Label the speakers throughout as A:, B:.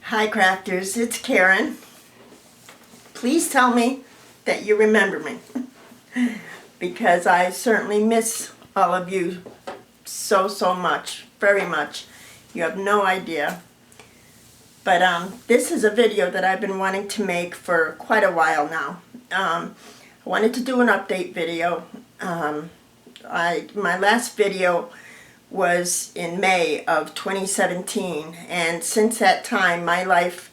A: Hi crafters, it's Karen. Please tell me that you remember me because I certainly miss all of you so much, very much. You have no idea. But this is a video that I've been wanting to make for quite a while now. I wanted to do an update video. My last video was in May of 2017, and since that time my life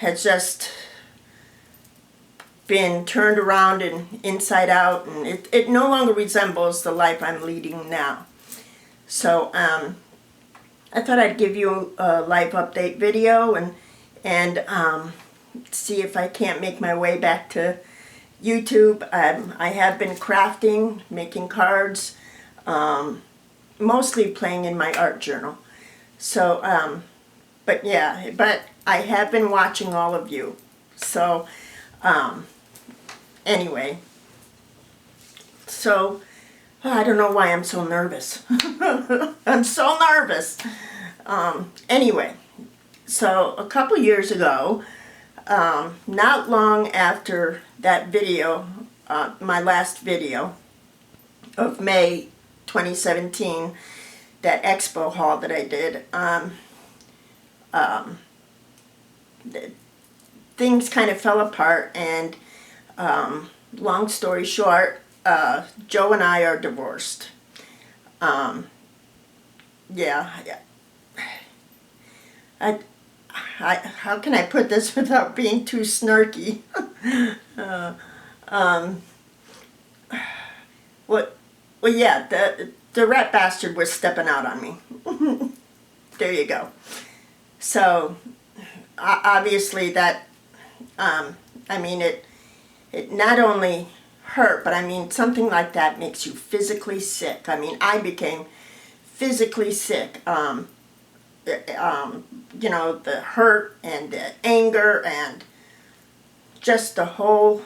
A: has just been turned around and inside out, and it no longer resembles the life I'm leading now. So I thought I'd give you a life update video and see if I can't make my way back to YouTube. I have been crafting, making cards, mostly playing in my art journal. So, but I have been watching all of you. So, anyway, so I don't know why I'm so nervous. I'm so nervous. Anyway, so a couple years ago, not long after that video, my last video of May 2017, that expo haul that I did, things kind of fell apart, and long story short, Joe and I are divorced. How can I put this without being too snarky? Well, yeah, the rat bastard was stepping out on me. There you go. So, obviously that, I mean, it not only hurt, but I mean, something like that makes you physically sick. I mean, I became physically sick. You know, the hurt and the anger and just the whole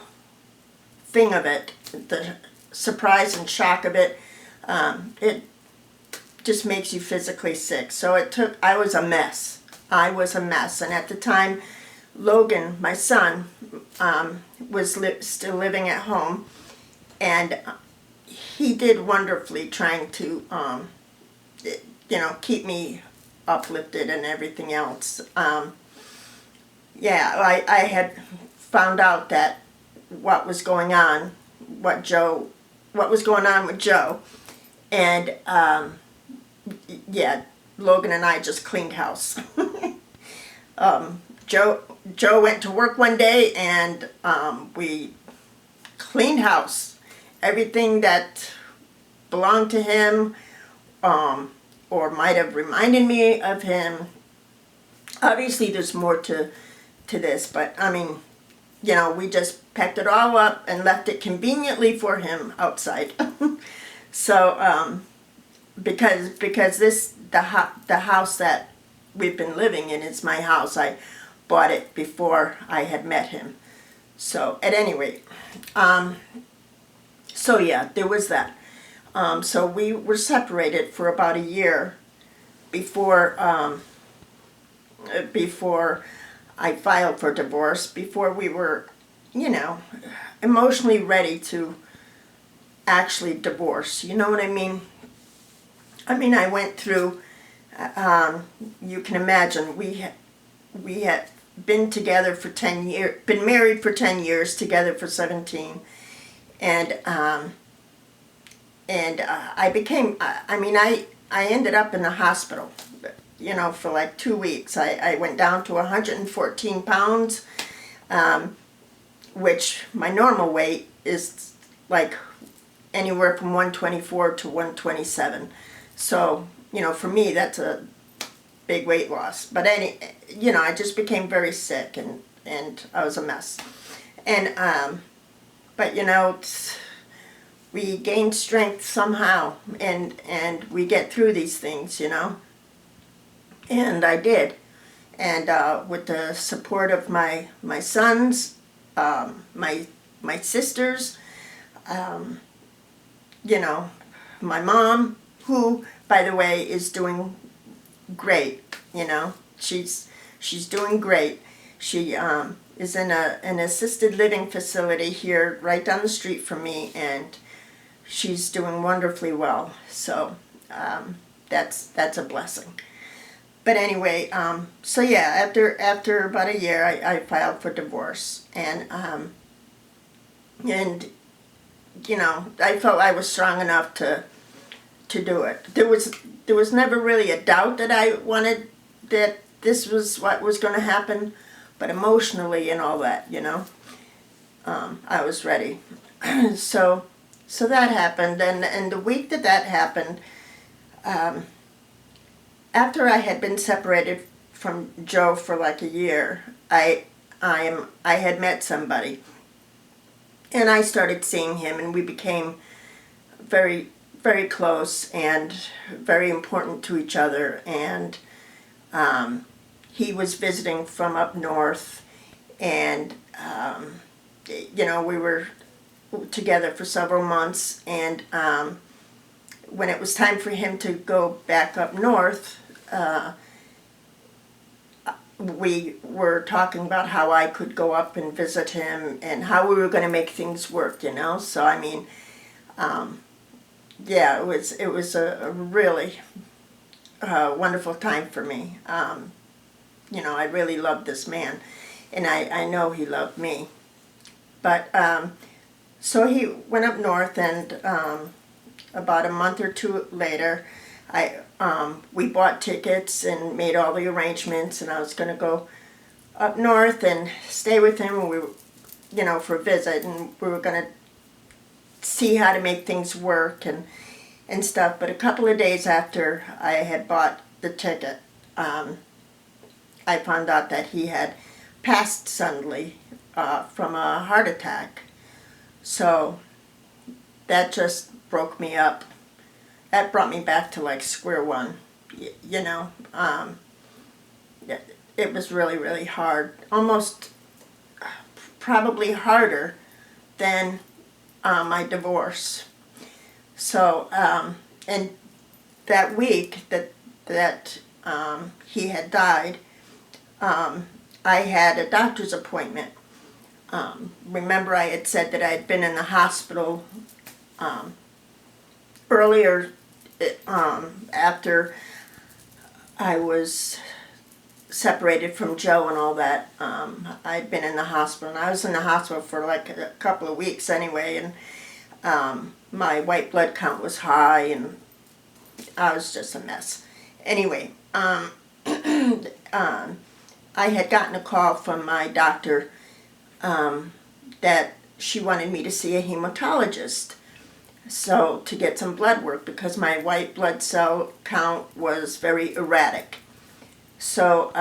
A: thing of it, the surprise and shock of it, it just makes you physically sick. So I was a mess. I was a mess. And at the time, Logan, my son, was still living at home, and he did wonderfully trying to, you know, keep me uplifted and everything else. I had found out that what was going on with Joe, and Logan and I just cleaned house. Joe went to work one day, and we cleaned house. Everything that belonged to him, or might have reminded me of him. Obviously there's more to this, but I mean, you know, we just packed it all up and left it conveniently for him outside. So, because the house that we've been living in is my house. I bought it before I had met him. So, at any rate, so yeah, there was that. So we were separated for about a year before I filed for divorce, before we were, you know, emotionally ready to actually divorce. You know what I mean? I mean, I went through, you can imagine, we had been together for 10 years, been married for 10 years, together for 17, and I became, I ended up in the hospital, you know, for like 2 weeks. I went down to 114 pounds, which my normal weight is like anywhere from 124 to 127. So, you know, for me, that's a big weight loss. But you know, I just became very sick, and I was a mess. And, but you know, we gain strength somehow, and we get through these things, you know. And I did. And with the support of my sons, my sisters, you know, my mom, who, by the way, is doing great, you know. She's She's doing great. She is in an assisted living facility here right down the street from me, and she's doing wonderfully well. So that's a blessing. But anyway, so yeah, after about a year, I filed for divorce, and you know, I felt I was strong enough to do it. There was never really a doubt that I wanted that this was what was going to happen, but emotionally and all that, you know, I was ready. So that happened, and the week that happened, after I had been separated from Joe for like a year, I had met somebody, and I started seeing him, and we became very, very close and very important to each other. And he was visiting from up north, and you know, we were together for several months, and when it was time for him to go back up north, we were talking about how I could go up and visit him and how we were going to make things work, you know. So I mean, yeah, it was a really wonderful time for me. You know, I really loved this man, and I know he loved me. But so he went up north, and about a month or two later, we bought tickets and made all the arrangements, and I was going to go up north and stay with him. And we were, you know, for a visit, and we were going to see how to make things work and stuff. But a couple of days after I had bought the ticket, I found out that he had passed suddenly from a heart attack. So that just broke me up. That brought me back to like square one, you know. It was really, really hard. Almost, probably harder than my divorce. So, and that week that he had died, I had a doctor's appointment. Remember, I had said that I had been in the hospital earlier, after I was separated from Joe and all that. I'd been in the hospital, and I was in the hospital for like a couple of weeks anyway, and my white blood count was high, and I was just a mess. Anyway, I had gotten a call from my doctor that she wanted me to see a hematologist, so to get some blood work, because my white blood cell count was very erratic. So,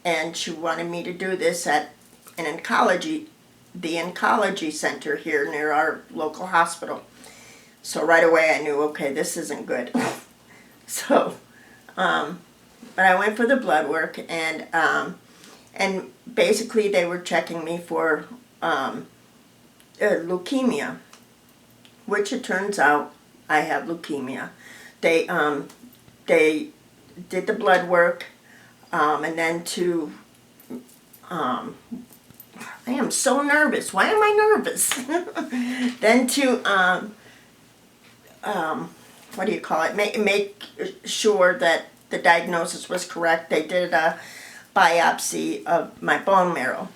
A: and she wanted me to do this at the oncology center here near our local hospital. So right away I knew, okay, this isn't good. So, but I went for the blood work, and basically they were checking me for leukemia, which it turns out I have leukemia. They did the blood work, and then I am so nervous. Why am I nervous? Then to what do you call it? Make sure that the diagnosis was correct. They did a biopsy of my bone marrow,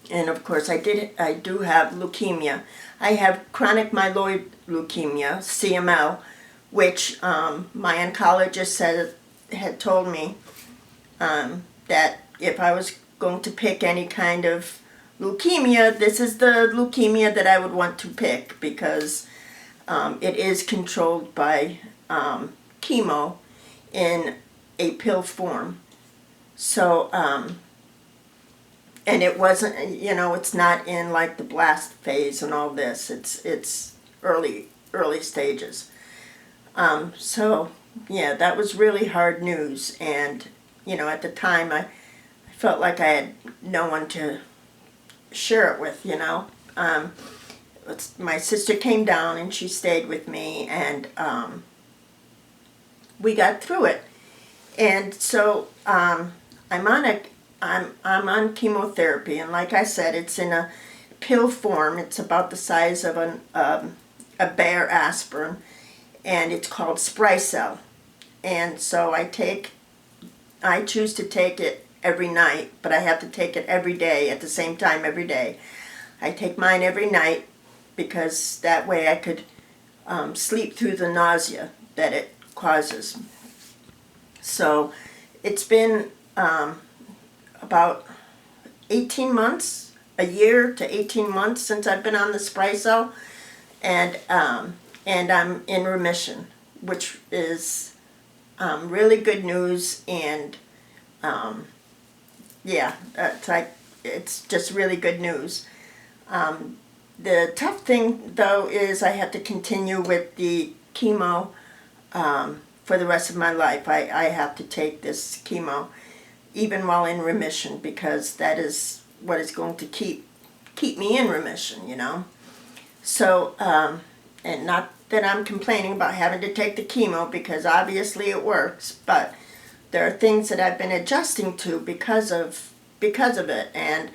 A: and of course I do have leukemia. I have chronic myeloid leukemia, CML, which my oncologist had told me that if I was going to pick any kind of leukemia, this is the leukemia that I would want to pick, because it is controlled by chemo in a pill form. So, and it wasn't, you know, it's not in like the blast phase and all this. It's early stages. So, yeah, that was really hard news. And, you know, at the time I felt like I had no one to share it with, you know. My sister came down and she stayed with me, and we got through it. And so I'm on chemotherapy, and like I said, it's in a pill form. It's about the size of a bare aspirin, and it's called Sprycel. And so I choose to take it every night, but I have to take it every day at the same time every day. I take mine every night because that way I could sleep through the nausea that it causes. So it's been about 18 months, a year to 18 months since I've been on the Sprycel, and I'm in remission, which is really good news. And yeah, it's just really good news. The tough thing, though, is I have to continue with the chemo for the rest of my life. I have to take this chemo even while in remission, because that is what is going to keep me in remission, you know. So, and not that I'm complaining about having to take the chemo, because obviously it works, but there are things that I've been adjusting to because of it, and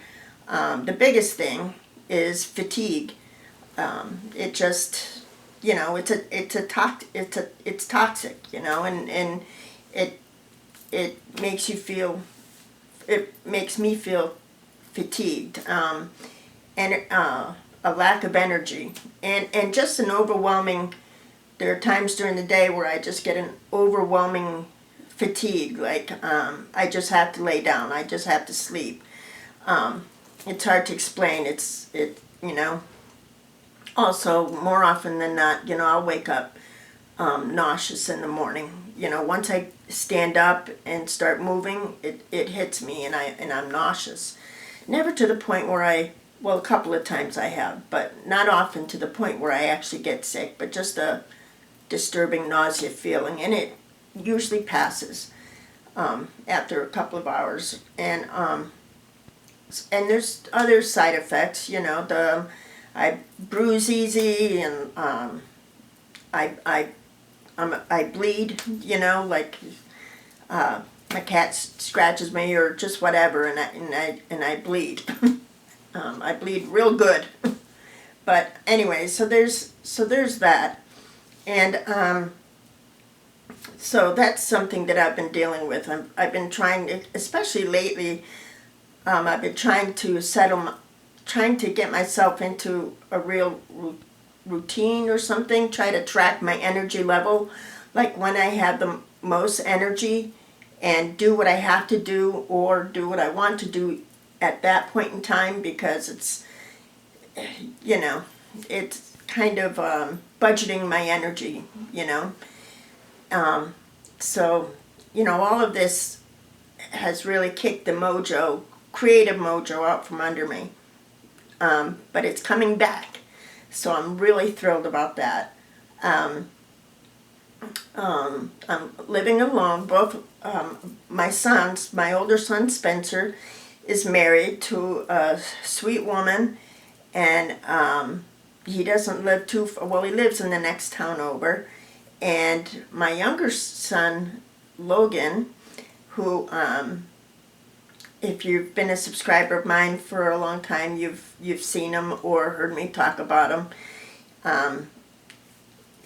A: the biggest thing is fatigue. It just, you know, it's toxic, you know, and it makes you feel, it makes me feel fatigued, and a lack of energy, and just an overwhelming. There are times during the day where I just get an overwhelming fatigue, like I just have to lay down, I just have to sleep. It's hard to explain. You know. Also, more often than not, you know, I'll wake up nauseous in the morning. You know, once I stand up and start moving, it hits me, and I'm nauseous. Never to the point where well, a couple of times I have, but not often to the point where I actually get sick, but just a disturbing nausea feeling, and it usually passes after a couple of hours. And there's other side effects, you know. I bruise easy, and I bleed, you know, like my cat scratches me or just whatever, and I bleed. I bleed real good. But anyway, so there's that, and so that's something that I've been dealing with. I've been trying, especially lately. I've been trying to get myself into a real routine or something. Try to track my energy level, like when I have the most energy, and do what I have to do or do what I want to do at that point in time, because it's, you know, it's kind of budgeting my energy, you know. So, you know, all of this has really kicked the mojo, creative mojo, out from under me. But it's coming back, so I'm really thrilled about that. I'm living alone. Both my older son Spencer is married to a sweet woman, and he doesn't live too far. Well, he lives in the next town over. And my younger son Logan, who if you've been a subscriber of mine for a long time, you've seen him or heard me talk about him.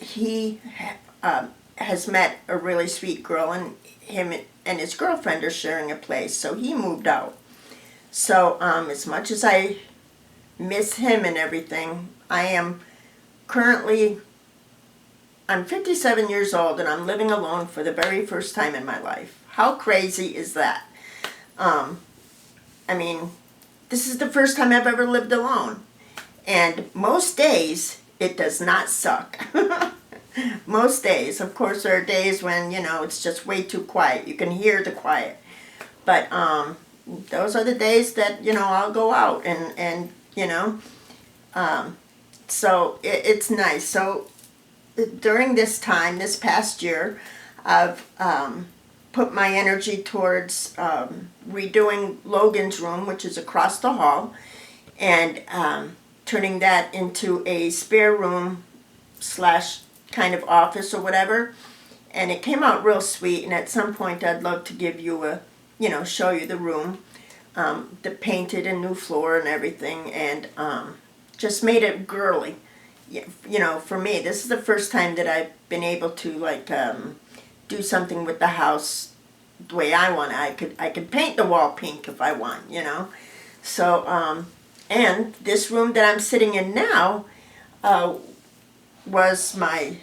A: He has met a really sweet girl, and him and his girlfriend are sharing a place, so he moved out. So as much as I miss him and everything, I'm 57 years old, and I'm living alone for the very first time in my life. How crazy is that? I mean, this is the first time I've ever lived alone. And most days, it does not suck. Most days. Of course, there are days when, you know, it's just way too quiet. You can hear the quiet. But those are the days that, you know, I'll go out and you know. So it's nice. So during this time, this past year, I've put my energy towards redoing Logan's room, which is across the hall, and turning that into a spare room / kind of office or whatever. And it came out real sweet, and at some point I'd love to give you show you the room. The painted a new floor and everything, and just made it girly. For me, this is the first time that I've been able to do something with the house the way I want it. I could paint the wall pink if I want. So and this room that I'm sitting in now was my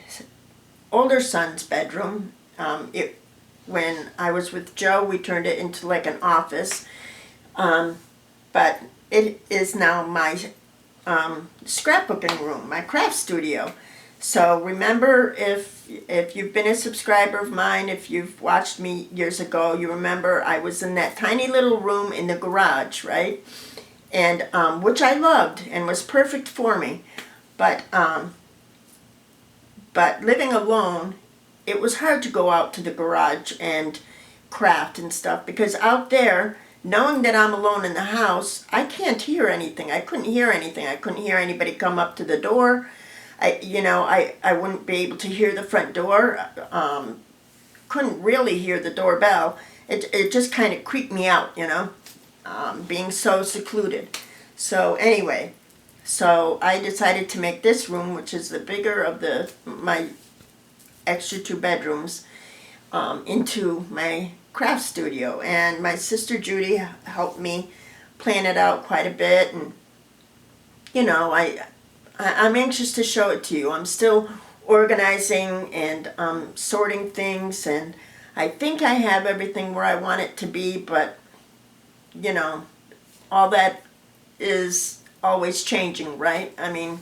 A: older son's bedroom. When I was with Joe, we turned it into like an office, but it is now my scrapbooking room, my craft studio. So remember, if you've been a subscriber of mine, if you've watched me years ago, you remember I was in that tiny little room in the garage, right? And which I loved and was perfect for me. But living alone, it was hard to go out to the garage and craft and stuff, because out there, knowing that I'm alone in the house, I can't hear anything. I couldn't hear anything. I couldn't hear anybody come up to the door. I wouldn't be able to hear the front door. Couldn't really hear the doorbell. It just kind of creeped me out, being so secluded. So anyway, so I decided to make this room, which is the bigger of my extra 2 bedrooms, into my craft studio. And my sister Judy helped me plan it out quite a bit, and I'm anxious to show it to you. I'm still organizing and sorting things, and I think I have everything where I want it to be, but all that is always changing, right? I mean,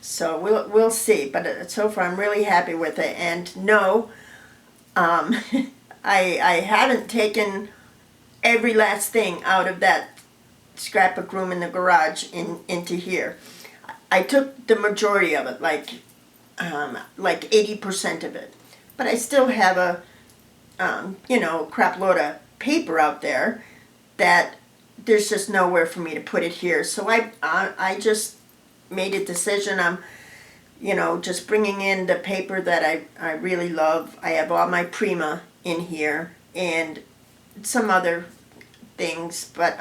A: so we'll see, but so far I'm really happy with it. And no, I haven't taken every last thing out of that scrapbook room in the garage into here. I took the majority of it, like 80% of it, but I still have a crap load of paper out there that there's just nowhere for me to put it here. So I just made a decision. I'm just bringing in the paper that I really love. I have all my Prima in here and some other things, but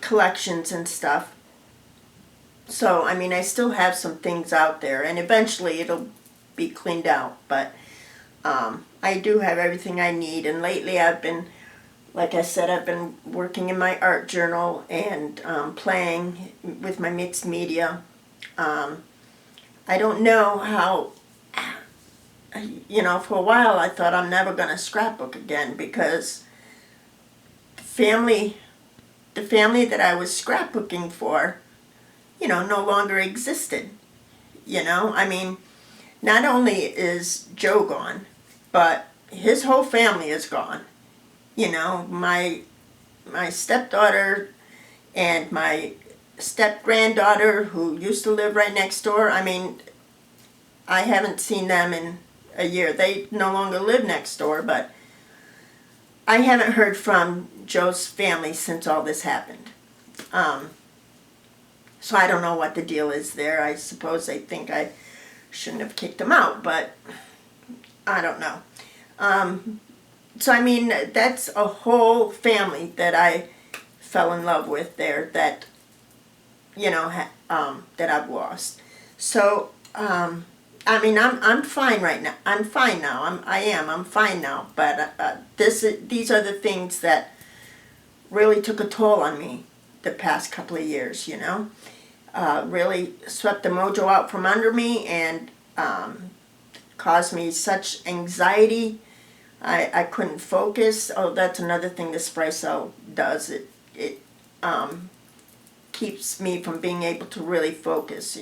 A: collections and stuff. So, I mean, I still have some things out there, and eventually it'll be cleaned out, but I do have everything I need. And lately like I said, I've been working in my art journal and playing with my mixed media. I don't know how, for a while I thought I'm never going to scrapbook again, because the family that I was scrapbooking for, no longer existed. I mean, not only is Joe gone, but his whole family is gone. My stepdaughter and my step-granddaughter, who used to live right next door, I mean, I haven't seen them in a year. They no longer live next door, but I haven't heard from Joe's family since all this happened. So I don't know what the deal is there. I suppose they think I shouldn't have kicked them out, but I don't know. So I mean, that's a whole family that I fell in love with there that, that I've lost. So, I mean, I'm fine right now. I'm fine now. I'm fine now. But these are the things that really took a toll on me the past couple of years, really swept the mojo out from under me and caused me such anxiety. I couldn't focus. Oh, that's another thing the spray cell does. It keeps me from being able to really focus,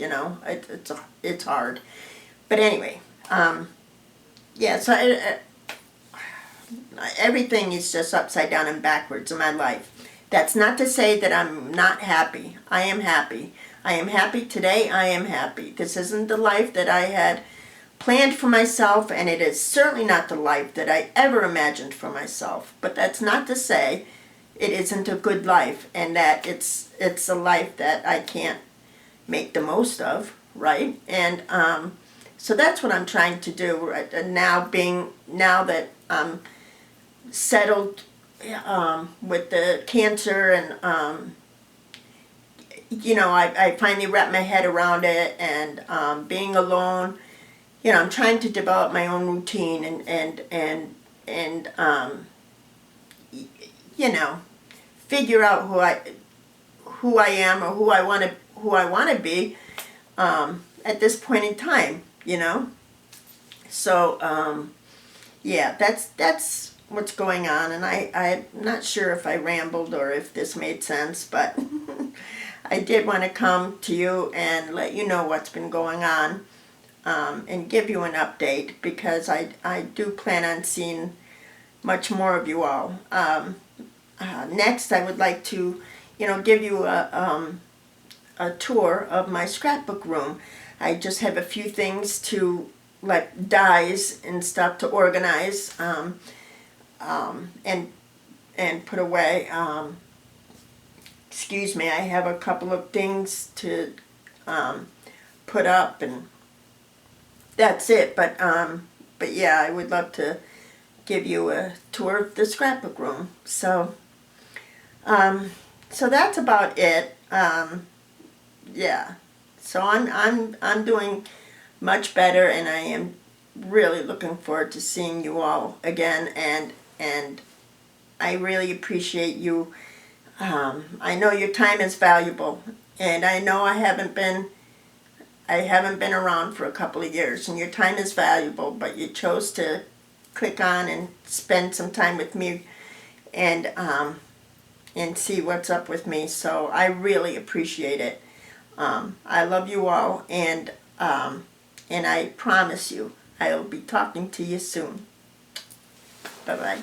A: it's hard. But anyway, yeah, so everything is just upside down and backwards in my life. That's not to say that I'm not happy. I am happy. I am happy today. I am happy. This isn't the life that I had planned for myself, and it is certainly not the life that I ever imagined for myself. But that's not to say it isn't a good life, and that it's a life that I can't make the most of, right? And so that's what I'm trying to do right now. Now that I'm settled with the cancer, and I finally wrapped my head around it, and being alone, I'm trying to develop my own routine, and figure out who I am, or who I want to be at this point in time. So yeah, that's what's going on, and I'm not sure if I rambled or if this made sense, but I did want to come to you and let you know what's been going on, and give you an update, because I do plan on seeing much more of you all. Next, I would like to, give you a tour of my scrapbook room. I just have a few things to, like dies and stuff, to organize and put away. Excuse me, I have a couple of things to put up, and that's it. But yeah, I would love to give you a tour of the scrapbook room. So that's about it. Yeah. So I'm doing much better, and I am really looking forward to seeing you all again, and I really appreciate you. I know your time is valuable, and I know I haven't been around for a couple of years, and your time is valuable, but you chose to click on and spend some time with me, and see what's up with me. So I really appreciate it. I love you all, and I promise you I will be talking to you soon. Bye-bye.